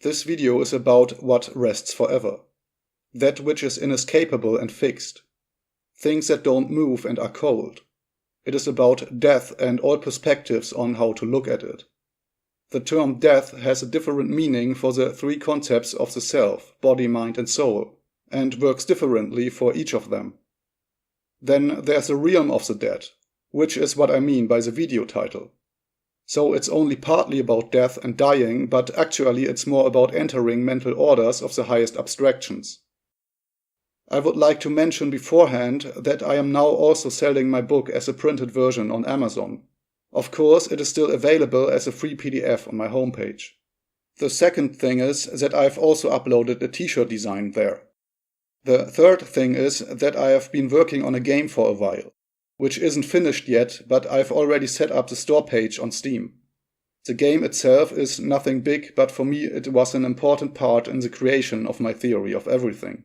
This video is about what rests forever. That which is inescapable and fixed. Things that don't move and are cold. It is about death and all perspectives on how to look at it. The term death has a different meaning for the three concepts of the self, body, mind and soul, and works differently for each of them. Then there's the realm of the dead, which is what I mean by the video title. So it's only partly about death and dying, but actually it's more about entering mental orders of the highest abstractions. I would like to mention beforehand that I am now also selling my book as a printed version on Amazon. Of course, it is still available as a free PDF on my homepage. The second thing is that I've also uploaded a t-shirt design there. The third thing is that I have been working on a game for a while, which isn't finished yet, but I've already set up the store page on Steam. The game itself is nothing big, but for me it was an important part in the creation of my theory of everything.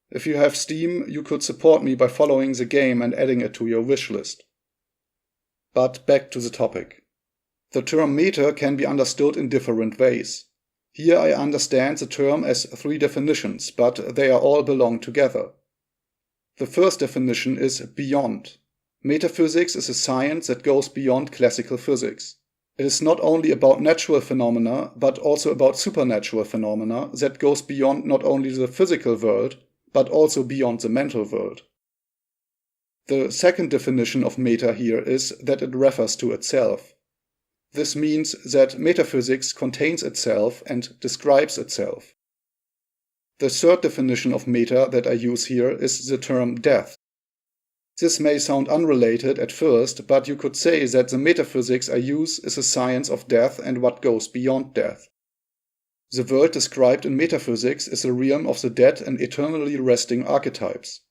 If you have Steam, you could support me by following the game and adding it to your wishlist. But back to the topic. The term meta can be understood in different ways. Here I understand the term as three definitions, but they all belong together. The first definition is beyond. Metaphysics is a science that goes beyond classical physics. It is not only about natural phenomena, but also about supernatural phenomena that goes beyond not only the physical world, but also beyond the mental world. The second definition of meta here is that it refers to itself. This means that metaphysics contains itself and describes itself. The third definition of meta that I use here is the term death. This may sound unrelated at first, but you could say that the metaphysics I use is a science of death and what goes beyond death. The world described in metaphysics is a realm of the dead and eternally resting archetypes.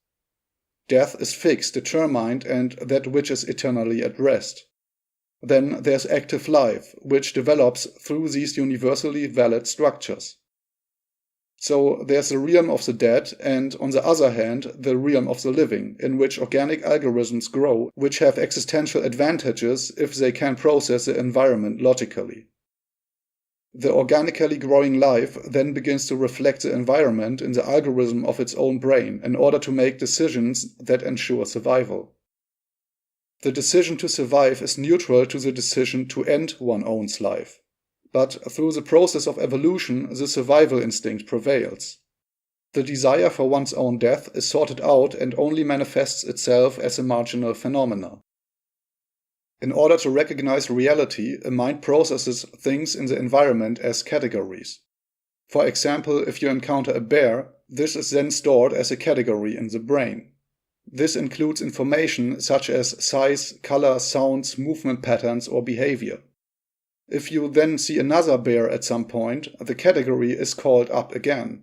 Death is fixed, determined, and that which is eternally at rest. Then there's active life, which develops through these universally valid structures. So there's the realm of the dead and, on the other hand, the realm of the living, in which organic algorithms grow, which have existential advantages if they can process the environment logically. The organically growing life then begins to reflect the environment in the algorithm of its own brain in order to make decisions that ensure survival. The decision to survive is neutral to the decision to end one's own life. But through the process of evolution, the survival instinct prevails. The desire for one's own death is sorted out and only manifests itself as a marginal phenomena. In order to recognize reality, a mind processes things in the environment as categories. For example, if you encounter a bear, this is then stored as a category in the brain. This includes information such as size, color, sounds, movement patterns, or behavior. If you then see another bear at some point, the category is called up again.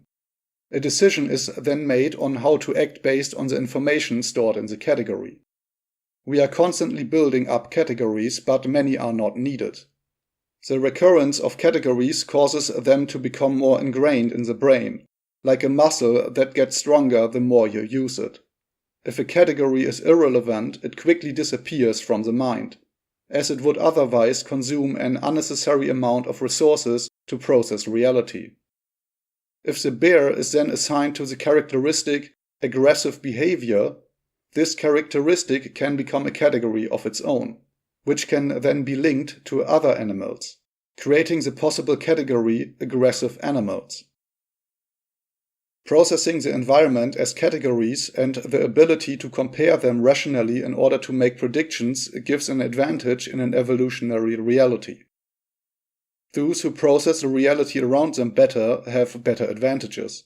A decision is then made on how to act based on the information stored in the category. We are constantly building up categories, but many are not needed. The recurrence of categories causes them to become more ingrained in the brain, like a muscle that gets stronger the more you use it. If a category is irrelevant, it quickly disappears from the mind, as it would otherwise consume an unnecessary amount of resources to process reality. If the bear is then assigned to the characteristic aggressive behavior, this characteristic can become a category of its own, which can then be linked to other animals, creating the possible category aggressive animals. Processing the environment as categories and the ability to compare them rationally in order to make predictions gives an advantage in an evolutionary reality. Those who process the reality around them better have better advantages.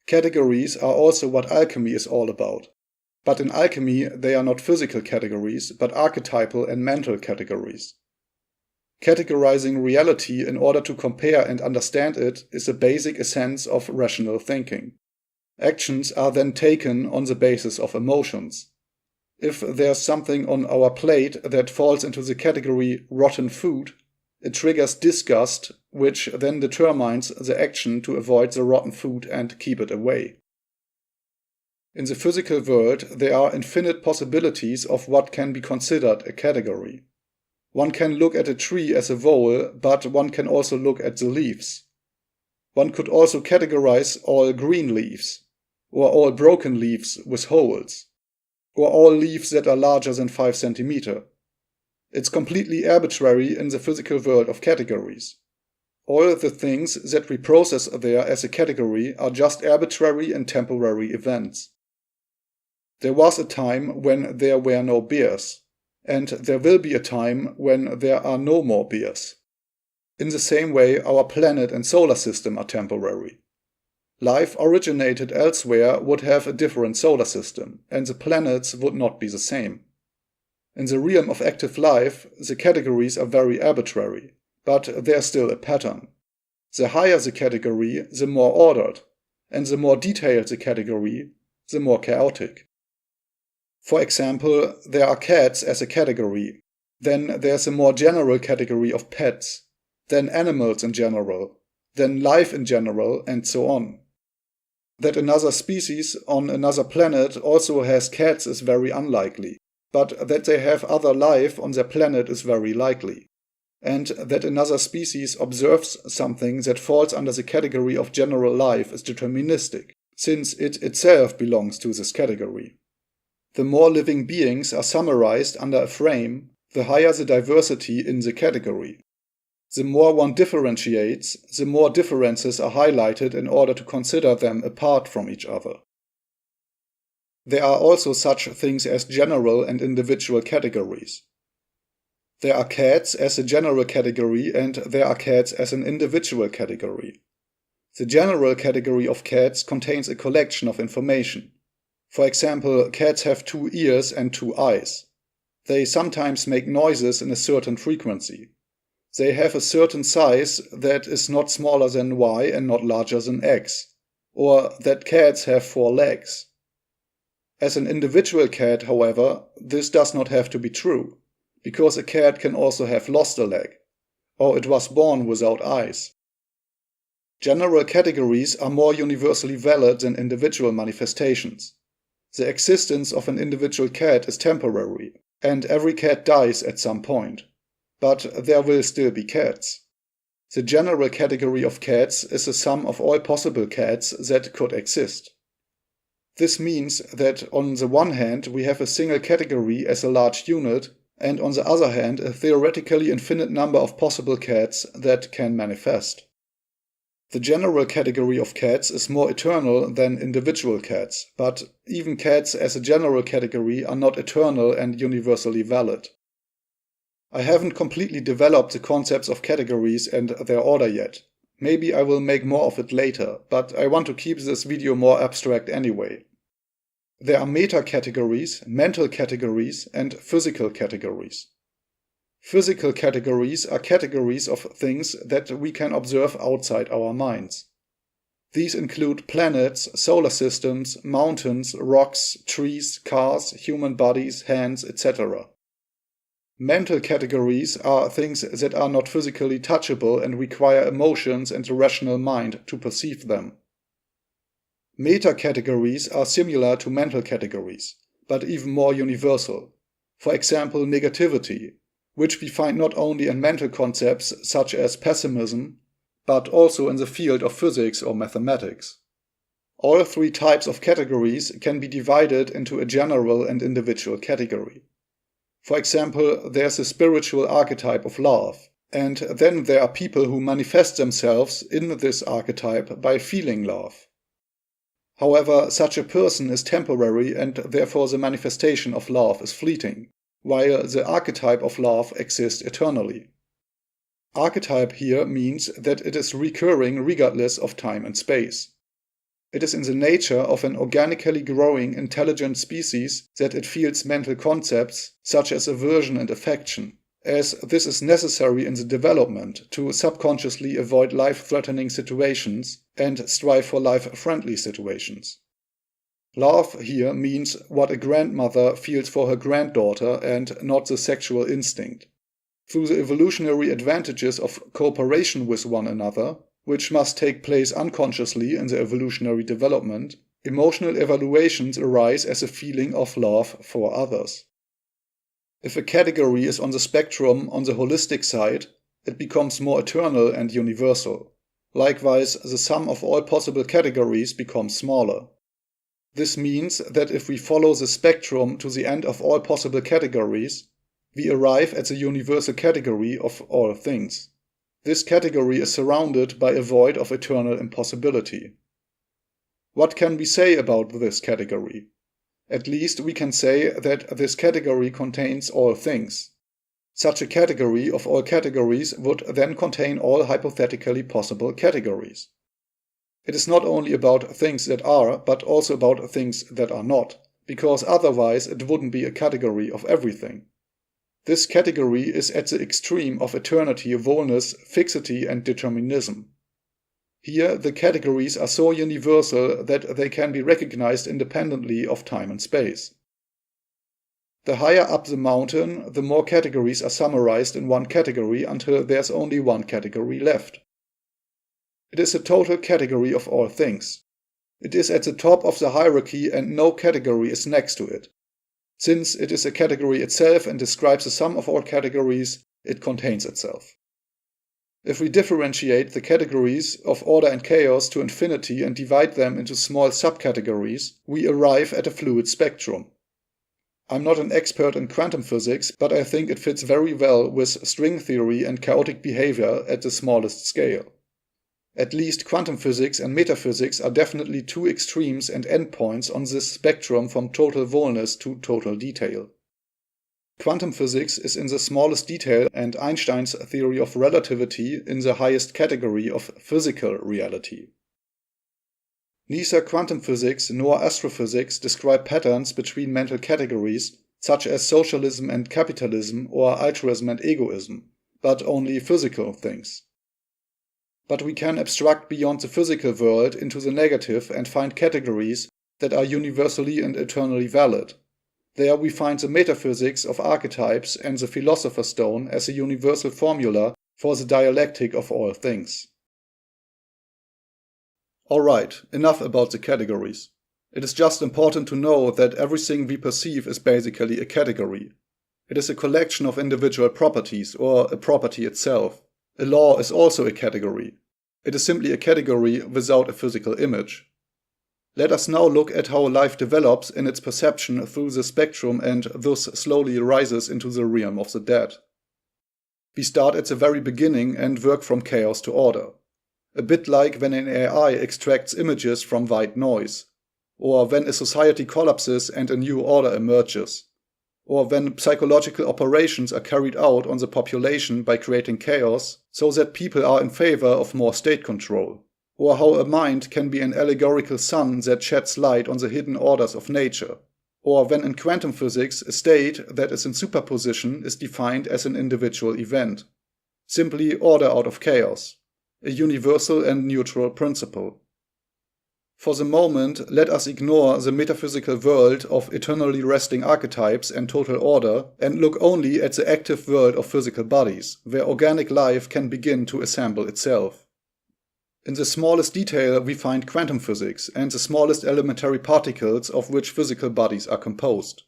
Categories are also what alchemy is all about. But in alchemy, they are not physical categories, but archetypal and mental categories. Categorizing reality in order to compare and understand it is a basic essence of rational thinking. Actions are then taken on the basis of emotions. If there's something on our plate that falls into the category rotten food, it triggers disgust, which then determines the action to avoid the rotten food and keep it away. In the physical world, there are infinite possibilities of what can be considered a category. One can look at a tree as a whole, but one can also look at the leaves. One could also categorize all green leaves, or all broken leaves with holes, or all leaves that are larger than 5 cm. It's completely arbitrary in the physical world of categories. All the things that we process there as a category are just arbitrary and temporary events. There was a time when there were no bears, and there will be a time when there are no more bears. In the same way, our planet and solar system are temporary. Life originated elsewhere would have a different solar system, and the planets would not be the same. In the realm of active life, the categories are very arbitrary, but there's still a pattern. The higher the category, the more ordered, and the more detailed the category, the more chaotic. For example, there are cats as a category, then there's a more general category of pets, then animals in general, then life in general, and so on. That another species on another planet also has cats is very unlikely, but that they have other life on their planet is very likely. And that another species observes something that falls under the category of general life is deterministic, since it itself belongs to this category. The more living beings are summarized under a frame, the higher the diversity in the category. The more one differentiates, the more differences are highlighted in order to consider them apart from each other. There are also such things as general and individual categories. There are cats as a general category and there are cats as an individual category. The general category of cats contains a collection of information. For example, cats have 2 ears and 2 eyes. They sometimes make noises in a certain frequency. They have a certain size that is not smaller than Y and not larger than X, or that cats have 4 legs. As an individual cat, however, this does not have to be true, because a cat can also have lost a leg, or it was born without eyes. General categories are more universally valid than individual manifestations. The existence of an individual cat is temporary, and every cat dies at some point. But there will still be cats. The general category of cats is the sum of all possible cats that could exist. This means that on the one hand we have a single category as a large unit, and on the other hand a theoretically infinite number of possible cats that can manifest. The general category of cats is more eternal than individual cats, but even cats as a general category are not eternal and universally valid. I haven't completely developed the concepts of categories and their order yet. Maybe I will make more of it later, but I want to keep this video more abstract anyway. There are meta-categories, mental categories, and physical categories. Physical categories are categories of things that we can observe outside our minds. These include planets, solar systems, mountains, rocks, trees, cars, human bodies, hands, etc. Mental categories are things that are not physically touchable and require emotions and a rational mind to perceive them. Meta-categories are similar to mental categories, but even more universal. For example, negativity, which we find not only in mental concepts such as pessimism, but also in the field of physics or mathematics. All 3 types of categories can be divided into a general and individual category. For example, there's a spiritual archetype of love, and then there are people who manifest themselves in this archetype by feeling love. However, such a person is temporary and therefore the manifestation of love is fleeting, while the archetype of love exists eternally. Archetype here means that it is recurring regardless of time and space. It is in the nature of an organically growing intelligent species that it feels mental concepts such as aversion and affection, as this is necessary in the development to subconsciously avoid life-threatening situations and strive for life-friendly situations. Love here means what a grandmother feels for her granddaughter and not the sexual instinct. Through the evolutionary advantages of cooperation with one another, which must take place unconsciously in the evolutionary development, emotional evaluations arise as a feeling of love for others. If a category is on the spectrum on the holistic side, it becomes more eternal and universal. Likewise, the sum of all possible categories becomes smaller. This means that if we follow the spectrum to the end of all possible categories, we arrive at the universal category of all things. This category is surrounded by a void of eternal impossibility. What can we say about this category? At least we can say that this category contains all things. Such a category of all categories would then contain all hypothetically possible categories. It is not only about things that are, but also about things that are not, because otherwise it wouldn't be a category of everything. This category is at the extreme of eternity, wholeness, fixity, and determinism. Here, the categories are so universal that they can be recognized independently of time and space. The higher up the mountain, the more categories are summarized in one category until there's only one category left. It is a total category of all things. It is at the top of the hierarchy and no category is next to it. Since it is a category itself and describes the sum of all categories, it contains itself. If we differentiate the categories of order and chaos to infinity and divide them into small subcategories, we arrive at a fluid spectrum. I'm not an expert in quantum physics, but I think it fits very well with string theory and chaotic behavior at the smallest scale. At least quantum physics and metaphysics are definitely two extremes and endpoints on this spectrum from total wholeness to total detail. Quantum physics is in the smallest detail and Einstein's theory of relativity in the highest category of physical reality. Neither quantum physics nor astrophysics describe patterns between mental categories such as socialism and capitalism or altruism and egoism, but only physical things. But we can abstract beyond the physical world into the negative and find categories that are universally and eternally valid. There we find the metaphysics of archetypes and the philosopher's stone as a universal formula for the dialectic of all things. Alright, enough about the categories. It is just important to know that everything we perceive is basically a category. It is a collection of individual properties or a property itself. A law is also a category. It is simply a category without a physical image. Let us now look at how life develops in its perception through the spectrum and thus slowly rises into the realm of the dead. We start at the very beginning and work from chaos to order. A bit like when an AI extracts images from white noise, or when a society collapses and a new order emerges, or when psychological operations are carried out on the population by creating chaos so that people are in favor of more state control, or how a mind can be an allegorical sun that sheds light on the hidden orders of nature, or when in quantum physics a state that is in superposition is defined as an individual event. Simply order out of chaos, a universal and neutral principle. For the moment, let us ignore the metaphysical world of eternally resting archetypes and total order and look only at the active world of physical bodies, where organic life can begin to assemble itself. In the smallest detail we find quantum physics and the smallest elementary particles of which physical bodies are composed.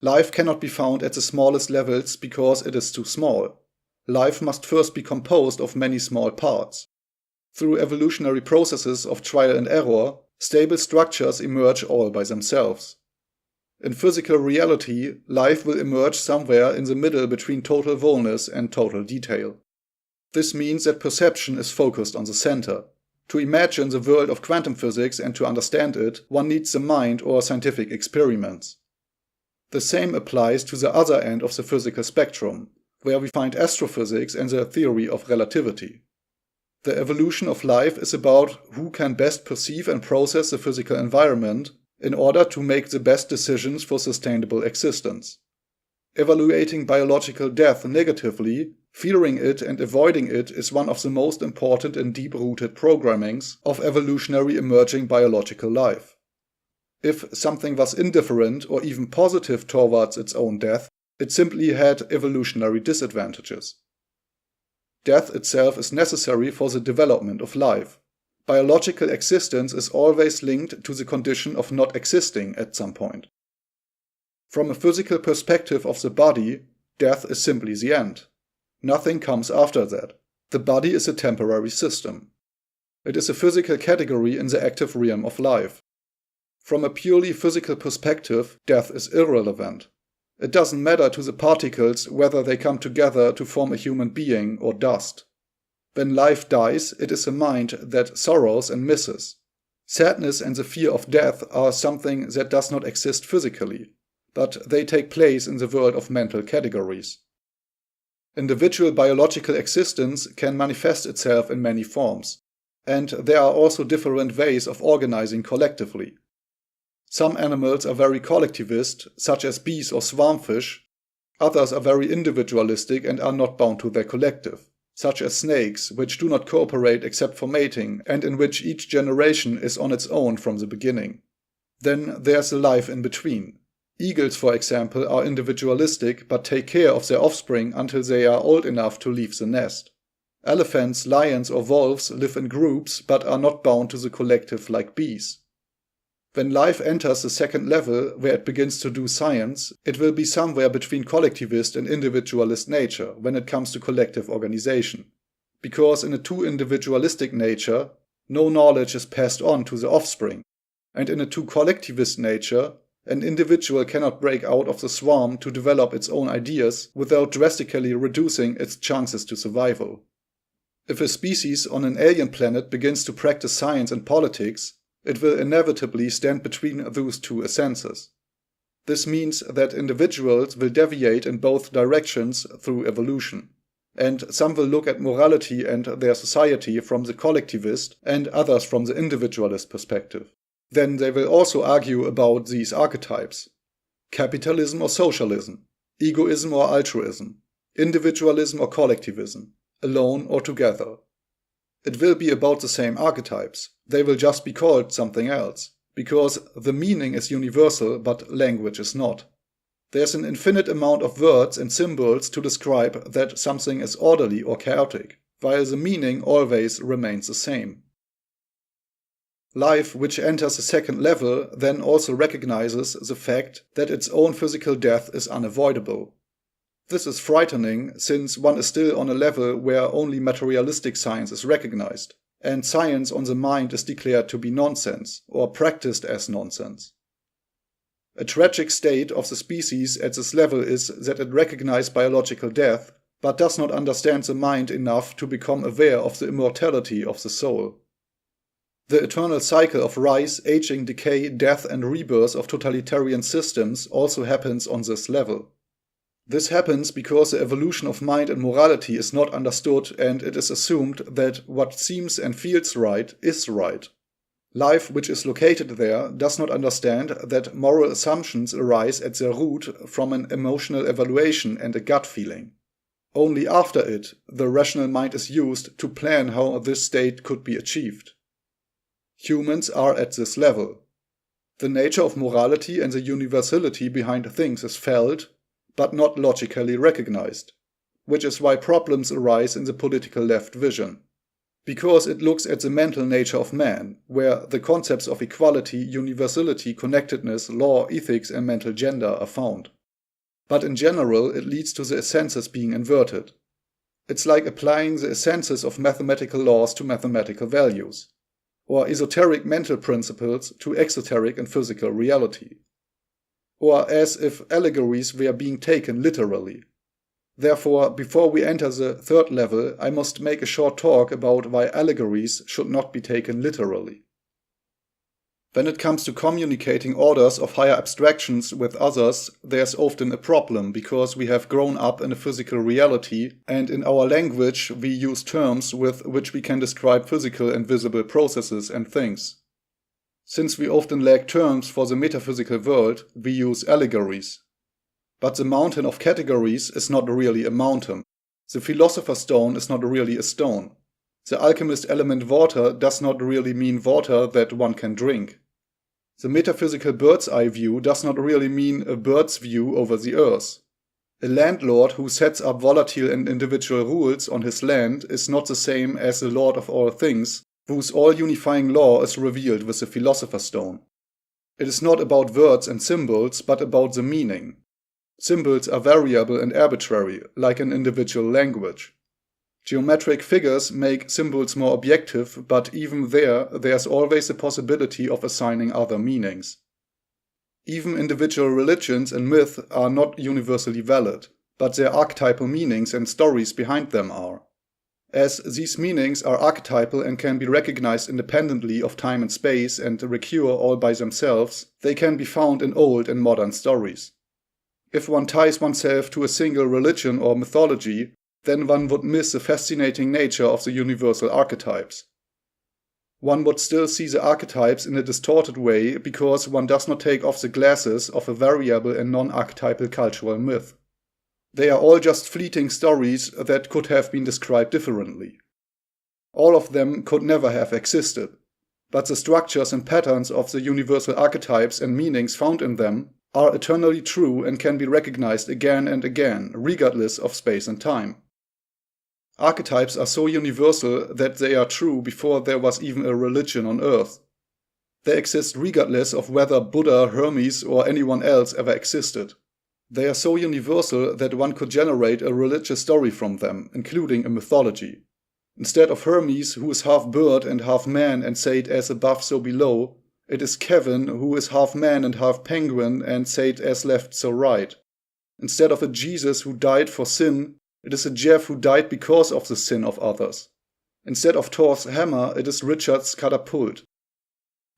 Life cannot be found at the smallest levels because it is too small. Life must first be composed of many small parts. Through evolutionary processes of trial and error, stable structures emerge all by themselves. In physical reality, life will emerge somewhere in the middle between total wholeness and total detail. This means that perception is focused on the center. To imagine the world of quantum physics and to understand it, one needs the mind or scientific experiments. The same applies to the other end of the physical spectrum, where we find astrophysics and the theory of relativity. The evolution of life is about who can best perceive and process the physical environment in order to make the best decisions for sustainable existence. Evaluating biological death negatively, fearing it and avoiding it is one of the most important and deep-rooted programmings of evolutionary emerging biological life. If something was indifferent or even positive towards its own death, it simply had evolutionary disadvantages. Death itself is necessary for the development of life. Biological existence is always linked to the condition of not existing at some point. From a physical perspective of the body, death is simply the end. Nothing comes after that. The body is a temporary system. It is a physical category in the active realm of life. From a purely physical perspective, death is irrelevant. It doesn't matter to the particles whether they come together to form a human being or dust. When life dies, it is a mind that sorrows and misses. Sadness and the fear of death are something that does not exist physically, but they take place in the world of mental categories. Individual biological existence can manifest itself in many forms, and there are also different ways of organizing collectively. Some animals are very collectivist, such as bees or swarmfish. Others are very individualistic and are not bound to their collective, such as snakes, which do not cooperate except for mating and in which each generation is on its own from the beginning. Then there's the life in between. Eagles, for example, are individualistic but take care of their offspring until they are old enough to leave the nest. Elephants, lions or wolves live in groups but are not bound to the collective like bees. When life enters the second level, where it begins to do science, it will be somewhere between collectivist and individualist nature when it comes to collective organization. Because in a too individualistic nature, no knowledge is passed on to the offspring, and in a too collectivist nature, an individual cannot break out of the swarm to develop its own ideas without drastically reducing its chances to survival. If a species on an alien planet begins to practice science and politics, it will inevitably stand between those two essences. This means that individuals will deviate in both directions through evolution, and some will look at morality and their society from the collectivist and others from the individualist perspective. Then they will also argue about these archetypes: capitalism or socialism, egoism or altruism, individualism or collectivism, alone or together. It will be about the same archetypes. They will just be called something else, because the meaning is universal but language is not. There's an infinite amount of words and symbols to describe that something is orderly or chaotic, while the meaning always remains the same. Life, which enters the second level, then also recognizes the fact that its own physical death is unavoidable. This is frightening, since one is still on a level where only materialistic science is recognized, and science on the mind is declared to be nonsense, or practiced as nonsense. A tragic state of the species at this level is that it recognizes biological death, but does not understand the mind enough to become aware of the immortality of the soul. The eternal cycle of rise, aging, decay, death and rebirth of totalitarian systems also happens on this level. This happens because the evolution of mind and morality is not understood, and it is assumed that what seems and feels right is right. Life, which is located there, does not understand that moral assumptions arise at their root from an emotional evaluation and a gut feeling. Only after it, the rational mind is used to plan how this state could be achieved. Humans are at this level. The nature of morality and the universality behind things is felt, but not logically recognized, which is why problems arise in the political left vision. Because it looks at the mental nature of man, where the concepts of equality, universality, connectedness, law, ethics and mental gender are found. But in general, it leads to the essences being inverted. It's like applying the essences of mathematical laws to mathematical values, or esoteric mental principles to exoteric and physical reality. Or as if allegories were being taken literally. Therefore, before we enter the third level, I must make a short talk about why allegories should not be taken literally. When it comes to communicating orders of higher abstractions with others, there's often a problem because we have grown up in a physical reality, and in our language we use terms with which we can describe physical and visible processes and things. Since we often lack terms for the metaphysical world, we use allegories. But the mountain of categories is not really a mountain. The philosopher's stone is not really a stone. The alchemist element water does not really mean water that one can drink. The metaphysical bird's eye view does not really mean a bird's view over the earth. A landlord who sets up volatile and individual rules on his land is not the same as the Lord of all things, whose all-unifying law is revealed with the philosopher's stone. It is not about words and symbols, but about the meaning. Symbols are variable and arbitrary, like an individual language. Geometric figures make symbols more objective, but even there's always the possibility of assigning other meanings. Even individual religions and myth are not universally valid, but their archetypal meanings and stories behind them are. As these meanings are archetypal and can be recognized independently of time and space and recur all by themselves, they can be found in old and modern stories. If one ties oneself to a single religion or mythology, then one would miss the fascinating nature of the universal archetypes. One would still see the archetypes in a distorted way because one does not take off the glasses of a variable and non-archetypal cultural myth. They are all just fleeting stories that could have been described differently. All of them could never have existed, but the structures and patterns of the universal archetypes and meanings found in them are eternally true and can be recognized again and again, regardless of space and time. Archetypes are so universal that they are true before there was even a religion on Earth. They exist regardless of whether Buddha, Hermes, or anyone else ever existed. They are so universal that one could generate a religious story from them, including a mythology. Instead of Hermes, who is half bird and half man and said as above so below, it is Kevin, who is half man and half penguin and said as left so right. Instead of a Jesus who died for sin, it is a Jeff who died because of the sin of others. Instead of Thor's hammer, it is Richard's catapult.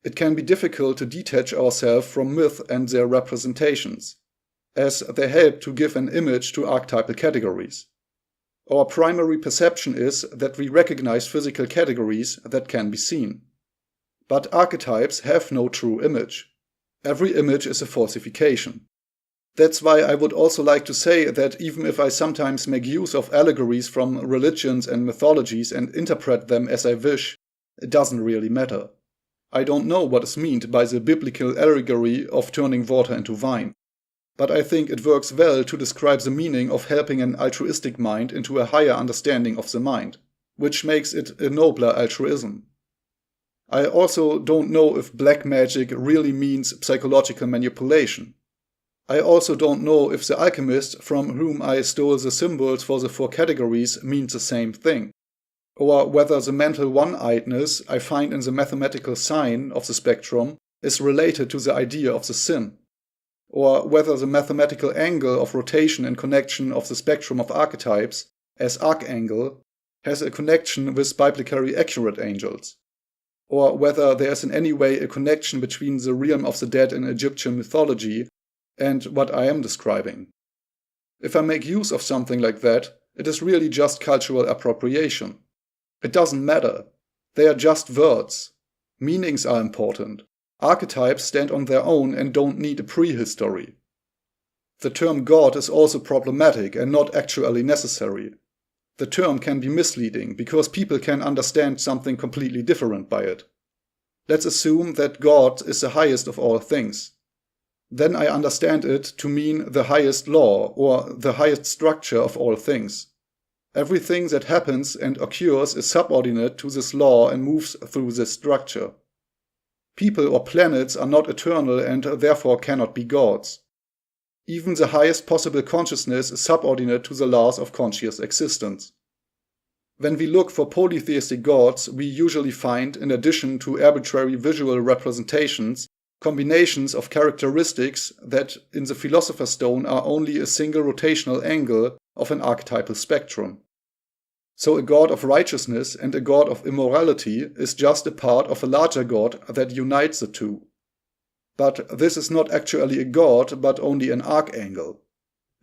It can be difficult to detach ourselves from myth and their representations, as they help to give an image to archetypal categories. Our primary perception is that we recognize physical categories that can be seen. But archetypes have no true image. Every image is a falsification. That's why I would also like to say that even if I sometimes make use of allegories from religions and mythologies and interpret them as I wish, it doesn't really matter. I don't know what is meant by the biblical allegory of turning water into wine. But I think it works well to describe the meaning of helping an altruistic mind into a higher understanding of the mind, which makes it a nobler altruism. I also don't know if black magic really means psychological manipulation. I also don't know if the alchemist from whom I stole the symbols for the 4 categories means the same thing, or whether the mental one-eyedness I find in the mathematical sign of the spectrum is related to the idea of the sin, or whether the mathematical angle of rotation and connection of the spectrum of archetypes as arcangle has a connection with biblically accurate angels, or whether there is in any way a connection between the realm of the dead in Egyptian mythology and what I am describing. If I make use of something like that, it is really just cultural appropriation. It doesn't matter. They are just words. Meanings are important. Archetypes stand on their own and don't need a prehistory. The term God is also problematic and not actually necessary. The term can be misleading because people can understand something completely different by it. Let's assume that God is the highest of all things. Then I understand it to mean the highest law or the highest structure of all things. Everything that happens and occurs is subordinate to this law and moves through this structure. People or planets are not eternal and therefore cannot be gods. Even the highest possible consciousness is subordinate to the laws of conscious existence. When we look for polytheistic gods, we usually find, in addition to arbitrary visual representations, combinations of characteristics that in the Philosopher's Stone are only a single rotational angle of an archetypal spectrum. So a god of righteousness and a god of immorality is just a part of a larger god that unites the two. But this is not actually a god, but only an arcangle.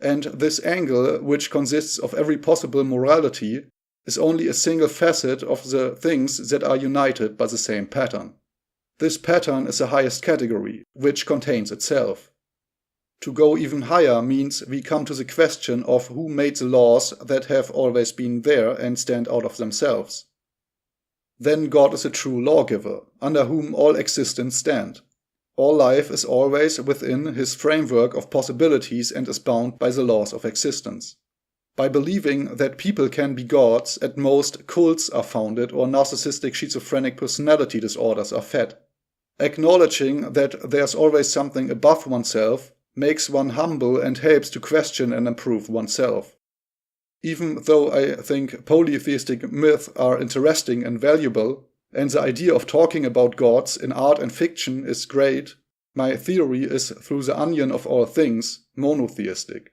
And this angle, which consists of every possible morality, is only a single facet of the things that are united by the same pattern. This pattern is the highest category, which contains itself. To go even higher means we come to the question of who made the laws that have always been there and stand out of themselves. Then God is a true lawgiver, under whom all existence stand. All life is always within his framework of possibilities and is bound by the laws of existence. By believing that people can be gods, at most cults are founded or narcissistic schizophrenic personality disorders are fed. Acknowledging that there's always something above oneself makes one humble and helps to question and improve oneself. Even though I think polytheistic myths are interesting and valuable, and the idea of talking about gods in art and fiction is great, my theory is, through the onion of all things, monotheistic.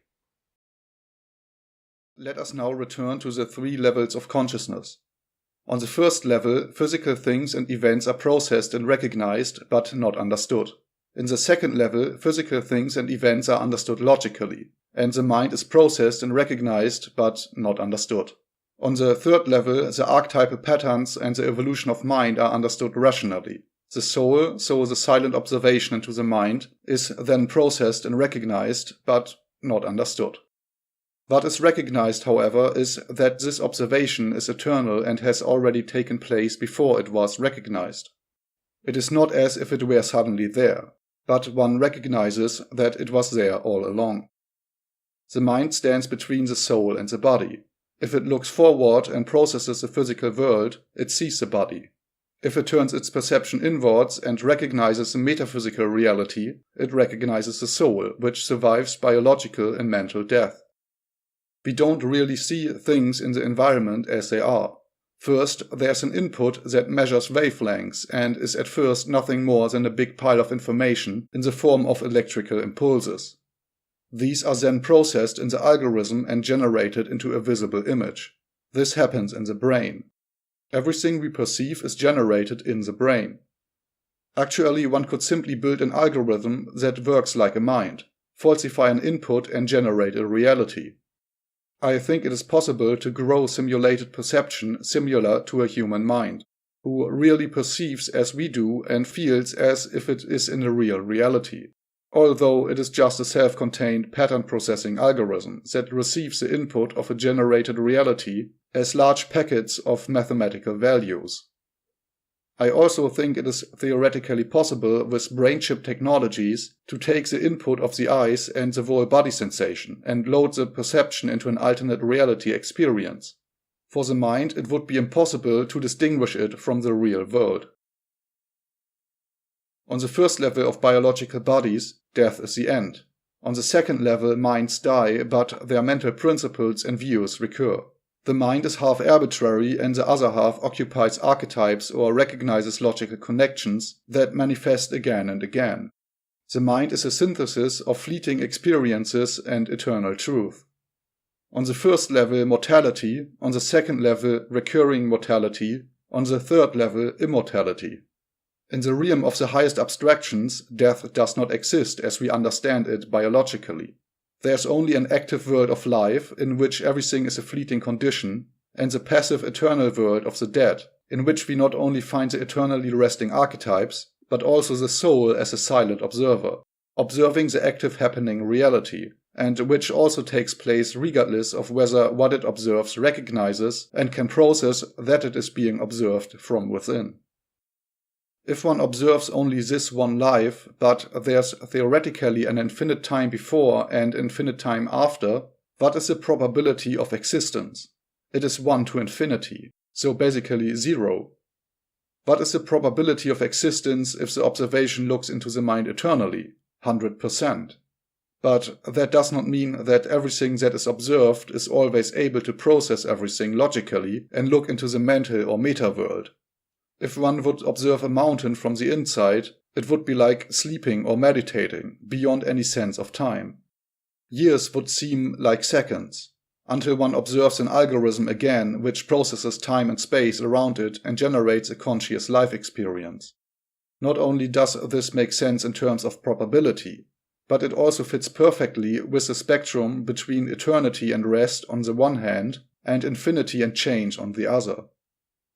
Let us now return to the 3 levels of consciousness. On the first level, physical things and events are processed and recognized, but not understood. In the second level, physical things and events are understood logically, and the mind is processed and recognized, but not understood. On the third level, the archetypal patterns and the evolution of mind are understood rationally. The soul, so the silent observation into the mind, is then processed and recognized, but not understood. What is recognized, however, is that this observation is eternal and has already taken place before it was recognized. It is not as if it were suddenly there, but one recognizes that it was there all along. The mind stands between the soul and the body. If it looks forward and processes the physical world, it sees the body. If it turns its perception inwards and recognizes the metaphysical reality, it recognizes the soul, which survives biological and mental death. We don't really see things in the environment as they are. First, there's an input that measures wavelengths and is at first nothing more than a big pile of information in the form of electrical impulses. These are then processed in the algorithm and generated into a visible image. This happens in the brain. Everything we perceive is generated in the brain. Actually, one could simply build an algorithm that works like a mind, falsify an input and generate a reality. I think it is possible to grow simulated perception similar to a human mind, who really perceives as we do and feels as if it is in a real reality, although it is just a self-contained pattern processing algorithm that receives the input of a generated reality as large packets of mathematical values. I also think it is theoretically possible with brain chip technologies to take the input of the eyes and the whole body sensation and load the perception into an alternate reality experience. For the mind, it would be impossible to distinguish it from the real world. On the first level of biological bodies, death is the end. On the second level, minds die, but their mental principles and views recur. The mind is half arbitrary and the other half occupies archetypes or recognizes logical connections that manifest again and again. The mind is a synthesis of fleeting experiences and eternal truth. On the first level, mortality, on the second level, recurring mortality, on the third level, immortality. In the realm of the highest abstractions, death does not exist as we understand it biologically. There is only an active world of life, in which everything is a fleeting condition, and the passive eternal world of the dead, in which we not only find the eternally resting archetypes, but also the soul as a silent observer, observing the active happening reality, and which also takes place regardless of whether what it observes recognizes and can process that it is being observed from within. If one observes only this one life, but there's theoretically an infinite time before and infinite time after, what is the probability of existence? It is 1 to infinity, so basically 0. What is the probability of existence if the observation looks into the mind eternally? 100%. But that does not mean that everything that is observed is always able to process everything logically and look into the mental or meta world. If one would observe a mountain from the inside, it would be like sleeping or meditating, beyond any sense of time. Years would seem like seconds, until one observes an algorithm again which processes time and space around it and generates a conscious life experience. Not only does this make sense in terms of probability, but it also fits perfectly with the spectrum between eternity and rest on the one hand and infinity and change on the other.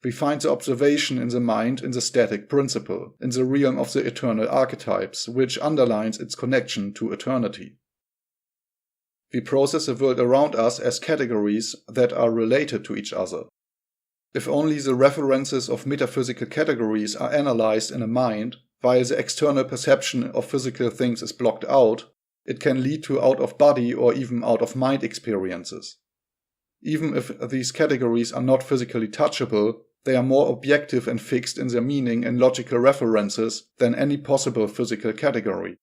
We find the observation in the mind in the static principle, in the realm of the eternal archetypes, which underlines its connection to eternity. We process the world around us as categories that are related to each other. If only the references of metaphysical categories are analyzed in a mind, while the external perception of physical things is blocked out, it can lead to out-of-body or even out-of-mind experiences. Even if these categories are not physically touchable, they are more objective and fixed in their meaning and logical references than any possible physical category.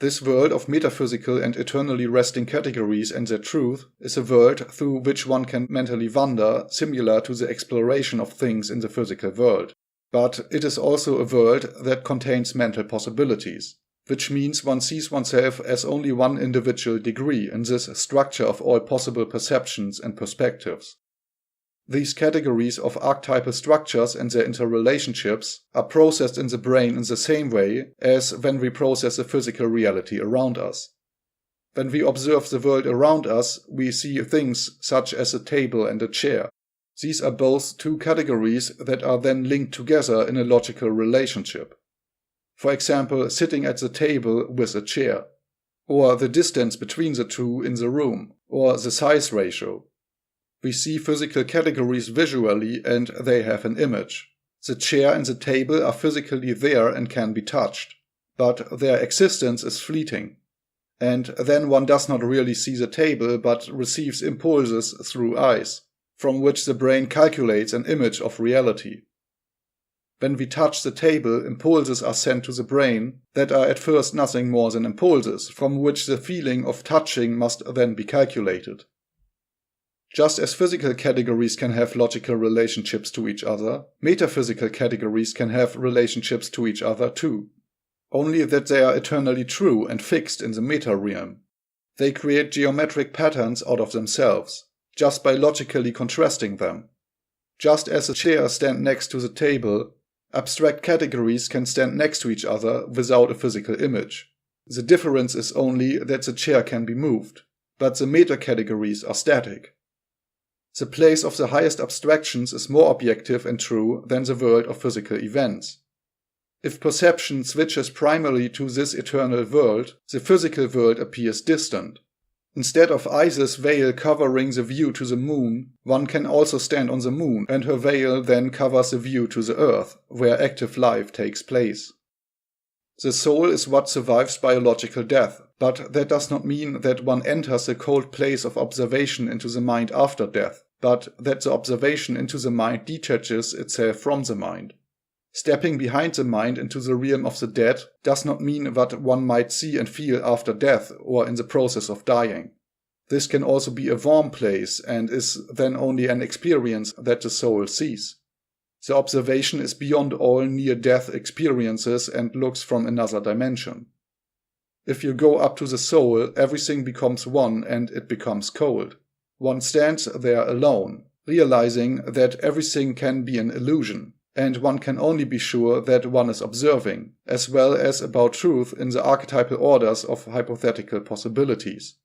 This world of metaphysical and eternally resting categories and their truth is a world through which one can mentally wander, similar to the exploration of things in the physical world. But it is also a world that contains mental possibilities, which means one sees oneself as only one individual degree in this structure of all possible perceptions and perspectives. These categories of archetypal structures and their interrelationships are processed in the brain in the same way as when we process the physical reality around us. When we observe the world around us, we see things such as a table and a chair. These are both two categories that are then linked together in a logical relationship. For example, sitting at the table with a chair, or the distance between the two in the room, or the size ratio. We see physical categories visually and they have an image. The chair and the table are physically there and can be touched, but their existence is fleeting. And then one does not really see the table but receives impulses through eyes, from which the brain calculates an image of reality. When we touch the table, impulses are sent to the brain that are at first nothing more than impulses, from which the feeling of touching must then be calculated. Just as physical categories can have logical relationships to each other, metaphysical categories can have relationships to each other too. Only that they are eternally true and fixed in the meta-realm. They create geometric patterns out of themselves, just by logically contrasting them. Just as a chair stands next to the table, abstract categories can stand next to each other without a physical image. The difference is only that the chair can be moved, but the meta-categories are static. The place of the highest abstractions is more objective and true than the world of physical events. If perception switches primarily to this eternal world, the physical world appears distant. Instead of Isis' veil covering the view to the moon, one can also stand on the moon, and her veil then covers the view to the earth, where active life takes place. The soul is what survives biological death, but that does not mean that one enters the cold place of observation into the mind after death, but that the observation into the mind detaches itself from the mind. Stepping behind the mind into the realm of the dead does not mean what one might see and feel after death or in the process of dying. This can also be a warm place and is then only an experience that the soul sees. The observation is beyond all near-death experiences and looks from another dimension. If you go up to the soul, everything becomes one and it becomes cold. One stands there alone, realizing that everything can be an illusion, and one can only be sure that one is observing, as well as about truth in the archetypal orders of hypothetical possibilities.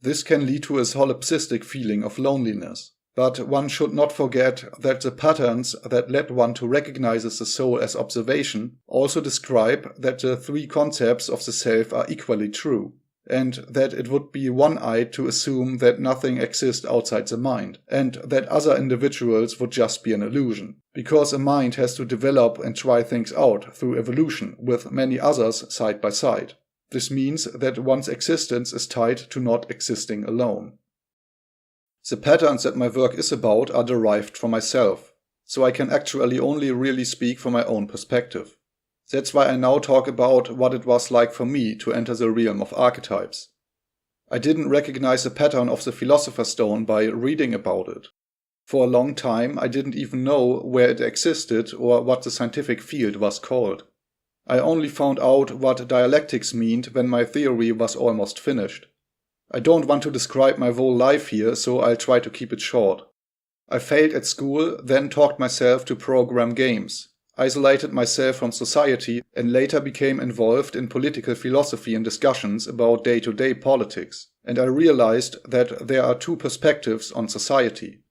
This can lead to a solipsistic feeling of loneliness. But one should not forget that the patterns that led one to recognize the soul as observation also describe that the three concepts of the self are equally true, and that it would be one-eyed to assume that nothing exists outside the mind, and that other individuals would just be an illusion, because a mind has to develop and try things out through evolution with many others side by side. This means that one's existence is tied to not existing alone. The patterns that my work is about are derived from myself, so I can actually only really speak from my own perspective. That's why I now talk about what it was like for me to enter the realm of archetypes. I didn't recognize the pattern of the Philosopher's Stone by reading about it. For a long time I didn't even know where it existed or what the scientific field was called. I only found out what dialectics meant when my theory was almost finished. I don't want to describe my whole life here, so I'll try to keep it short. I failed at school, then taught myself to program games, isolated myself from society, and later became involved in political philosophy and discussions about day-to-day politics, and I realized that there are two perspectives on society.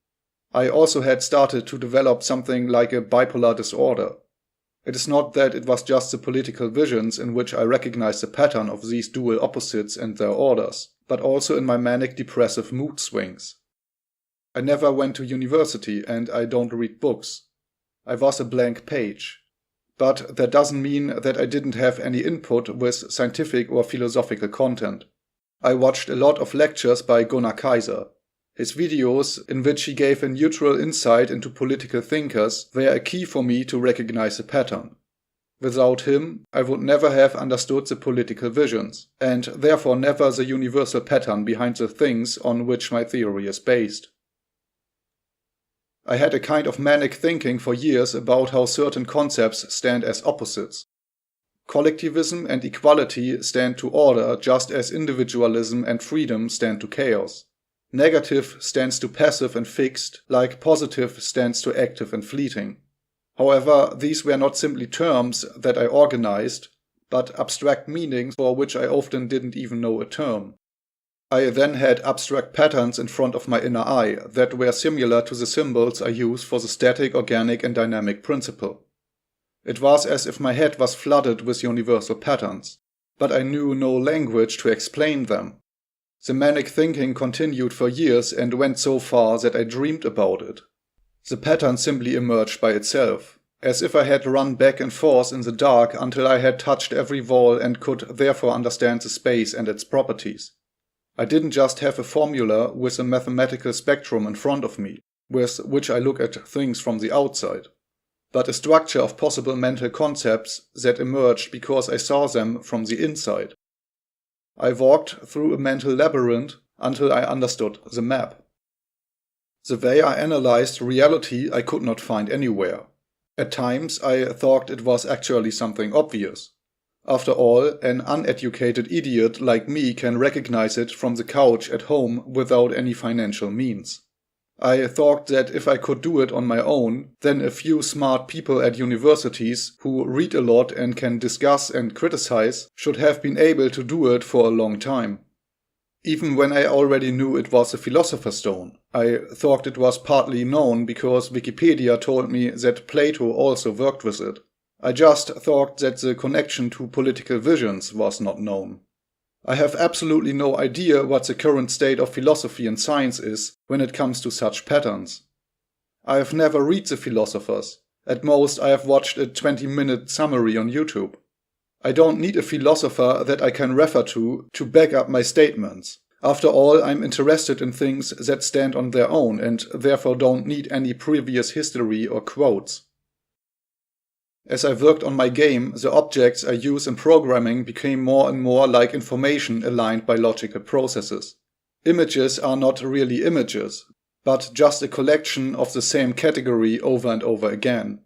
I also had started to develop something like a bipolar disorder. It is not that it was just the political visions in which I recognized the pattern of these dual opposites and their orders, but also in my manic-depressive mood swings. I never went to university and I don't read books. I was a blank page. But that doesn't mean that I didn't have any input with scientific or philosophical content. I watched a lot of lectures by Gunnar Kaiser. His videos, in which he gave a neutral insight into political thinkers, were a key for me to recognize a pattern. Without him, I would never have understood the political visions, and therefore never the universal pattern behind the things on which my theory is based. I had a kind of manic thinking for years about how certain concepts stand as opposites. Collectivism and equality stand to order just as individualism and freedom stand to chaos. Negative stands to passive and fixed, like positive stands to active and fleeting. However, these were not simply terms that I organized, but abstract meanings for which I often didn't even know a term. I then had abstract patterns in front of my inner eye that were similar to the symbols I use for the static, organic, and dynamic principle. It was as if my head was flooded with universal patterns, but I knew no language to explain them. The manic thinking continued for years and went so far that I dreamed about it. The pattern simply emerged by itself, as if I had run back and forth in the dark until I had touched every wall and could therefore understand the space and its properties. I didn't just have a formula with a mathematical spectrum in front of me, with which I look at things from the outside, but a structure of possible mental concepts that emerged because I saw them from the inside. I walked through a mental labyrinth until I understood the map. The way I analyzed reality I could not find anywhere. At times I thought it was actually something obvious. After all, an uneducated idiot like me can recognize it from the couch at home without any financial means. I thought that if I could do it on my own, then a few smart people at universities who read a lot and can discuss and criticize should have been able to do it for a long time. Even when I already knew it was a philosopher's stone, I thought it was partly known because Wikipedia told me that Plato also worked with it. I just thought that the connection to political visions was not known. I have absolutely no idea what the current state of philosophy and science is when it comes to such patterns. I have never read the philosophers. At most I have watched a 20-minute summary on YouTube. I don't need a philosopher that I can refer to back up my statements. After all, I'm interested in things that stand on their own and therefore don't need any previous history or quotes. As I worked on my game, the objects I use in programming became more and more like information aligned by logical processes. Images are not really images, but just a collection of the same category over and over again.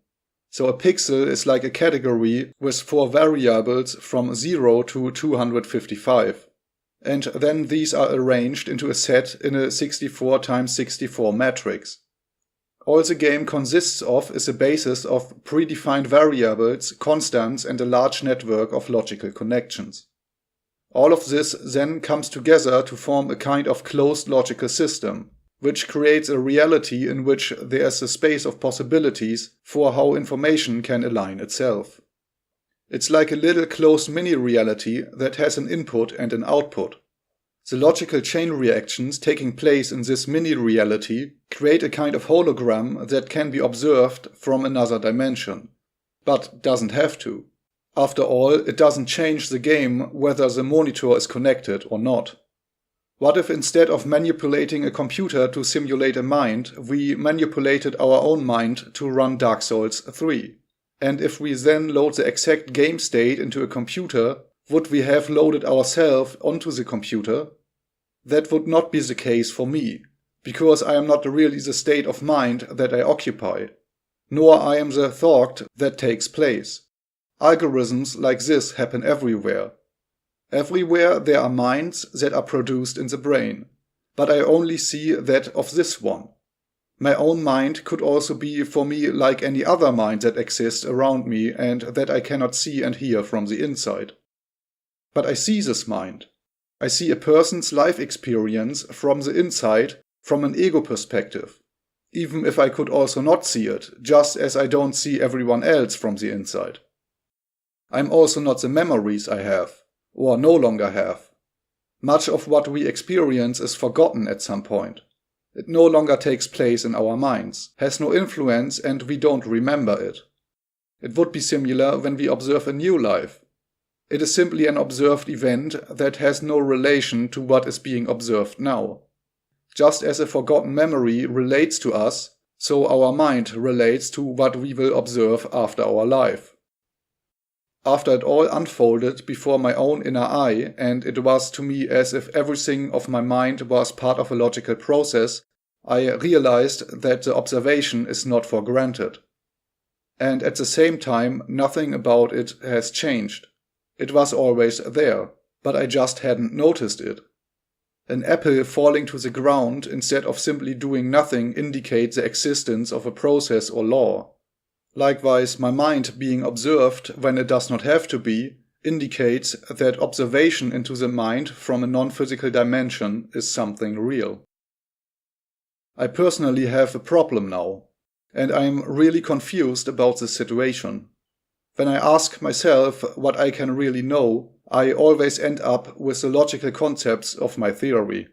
So a pixel is like a category with 4 variables from 0 to 255. And then these are arranged into a set in a 64 x 64 matrix. All the game consists of is a basis of predefined variables, constants, and a large network of logical connections. All of this then comes together to form a kind of closed logical system, which creates a reality in which there is a space of possibilities for how information can align itself. It's like a little closed mini-reality that has an input and an output. The logical chain reactions taking place in this mini-reality create a kind of hologram that can be observed from another dimension, but doesn't have to. After all, it doesn't change the game whether the monitor is connected or not. What if instead of manipulating a computer to simulate a mind, we manipulated our own mind to run Dark Souls 3? And if we then load the exact game state into a computer, would we have loaded ourselves onto the computer? That would not be the case for me, because I am not really the state of mind that I occupy, nor I am the thought that takes place. Algorithms like this happen everywhere. Everywhere there are minds that are produced in the brain, but I only see that of this one. My own mind could also be for me like any other mind that exists around me and that I cannot see and hear from the inside. But I see this mind. I see a person's life experience from the inside, from an ego perspective, even if I could also not see it, just as I don't see everyone else from the inside. I'm also not the memories I have, or no longer have. Much of what we experience is forgotten at some point. It no longer takes place in our minds, has no influence, and we don't remember it. It would be similar when we observe a new life. It is simply an observed event that has no relation to what is being observed now. Just as a forgotten memory relates to us, so our mind relates to what we will observe after our life. After it all unfolded before my own inner eye, and it was to me as if everything of my mind was part of a logical process, I realized that the observation is not for granted. And at the same time, nothing about it has changed. It was always there, but I just hadn't noticed it. An apple falling to the ground instead of simply doing nothing indicates the existence of a process or law. Likewise, my mind being observed when it does not have to be indicates that observation into the mind from a non-physical dimension is something real. I personally have a problem now, and I am really confused about this situation. When I ask myself what I can really know, I always end up with the logical concepts of my theory.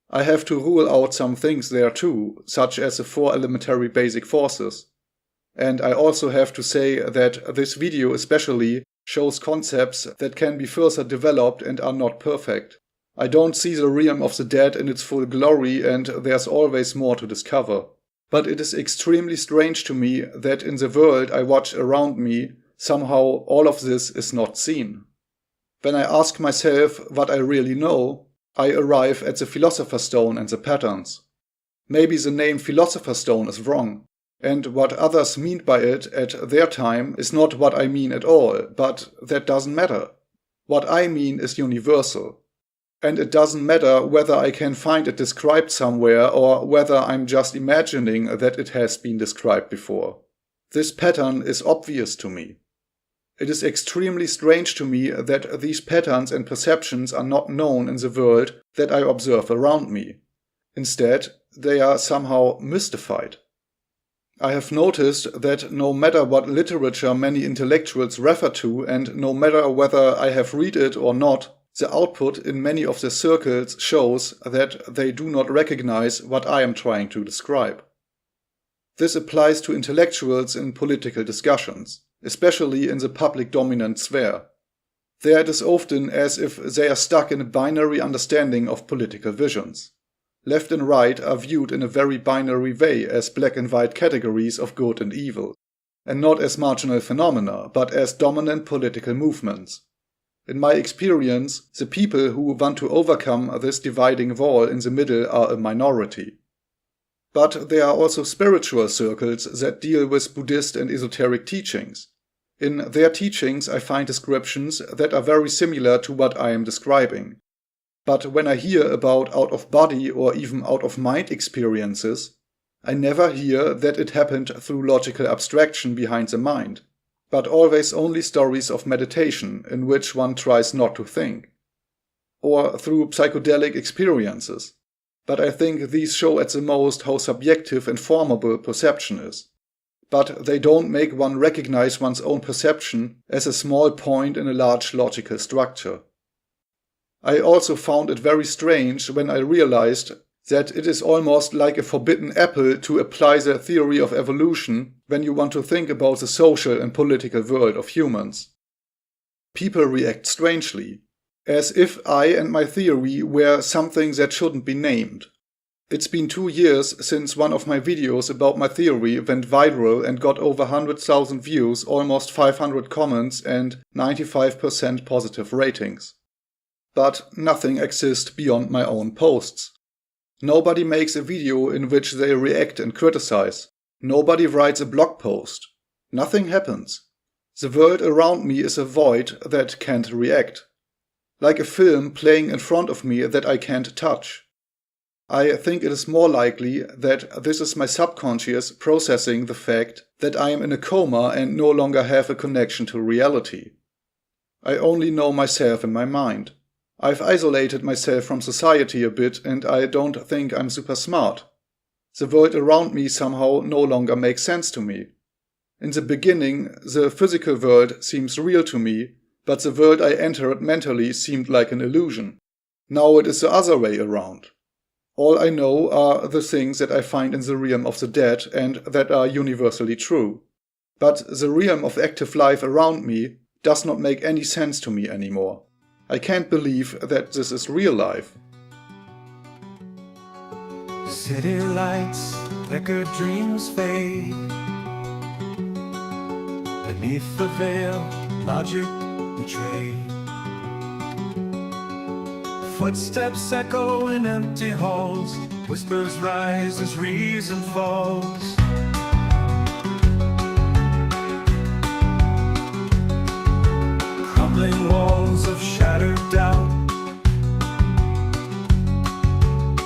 I have to rule out some things there too, such as the 4 elementary basic forces. And I also have to say that this video especially shows concepts that can be further developed and are not perfect. I don't see the realm of the dead in its full glory, and there's always more to discover. But it is extremely strange to me that in the world I watch around me, somehow all of this is not seen. When I ask myself what I really know, I arrive at the Philosopher's Stone and the patterns. Maybe the name Philosopher's Stone is wrong, and what others mean by it at their time is not what I mean at all, but that doesn't matter. What I mean is universal. And it doesn't matter whether I can find it described somewhere or whether I'm just imagining that it has been described before. This pattern is obvious to me. It is extremely strange to me that these patterns and perceptions are not known in the world that I observe around me. Instead, they are somehow mystified. I have noticed that no matter what literature many intellectuals refer to, and no matter whether I have read it or not, the output in many of the circles shows that they do not recognize what I am trying to describe. This applies to intellectuals in political discussions, especially in the public dominant sphere. There it is often as if they are stuck in a binary understanding of political visions. Left and right are viewed in a very binary way as black and white categories of good and evil, and not as marginal phenomena, but as dominant political movements. In my experience, the people who want to overcome this dividing wall in the middle are a minority. But there are also spiritual circles that deal with Buddhist and esoteric teachings. In their teachings I find descriptions that are very similar to what I am describing. But when I hear about out-of-body or even out-of-mind experiences, I never hear that it happened through logical abstraction behind the mind, but always only stories of meditation in which one tries not to think. Or through psychedelic experiences, but I think these show at the most how subjective and formable perception is. But they don't make one recognize one's own perception as a small point in a large logical structure. I also found it very strange when I realized that it is almost like a forbidden apple to apply the theory of evolution when you want to think about the social and political world of humans. People react strangely, as if I and my theory were something that shouldn't be named. It's been 2 years since one of my videos about my theory went viral and got over 100,000 views, almost 500 comments and 95% positive ratings. But nothing exists beyond my own posts. Nobody makes a video in which they react and criticize. Nobody writes a blog post. Nothing happens. The world around me is a void that can't react. Like a film playing in front of me that I can't touch. I think it is more likely that this is my subconscious processing the fact that I am in a coma and no longer have a connection to reality. I only know myself in my mind. I've isolated myself from society a bit and I don't think I'm super smart. The world around me somehow no longer makes sense to me. In the beginning, the physical world seems real to me, but the world I entered mentally seemed like an illusion. Now it is the other way around. All I know are the things that I find in the realm of the dead and that are universally true. But the realm of active life around me does not make any sense to me anymore. I can't believe that this is real life. City lights, flickered dreams fade. The Beneath the veil, logic betrayed. Footsteps echo in empty halls, whispers rise as reason falls. Crumbling walls of shattered doubt,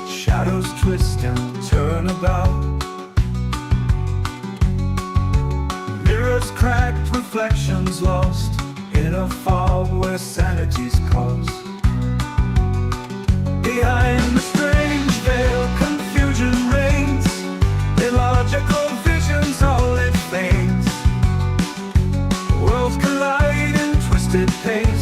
shadows twist and turn about. Mirrors cracked, reflections lost in a fog where sanity's cost. Behind the strange veil, confusion reigns. Illogical visions, all it feigns. Worlds collide in twisted pace.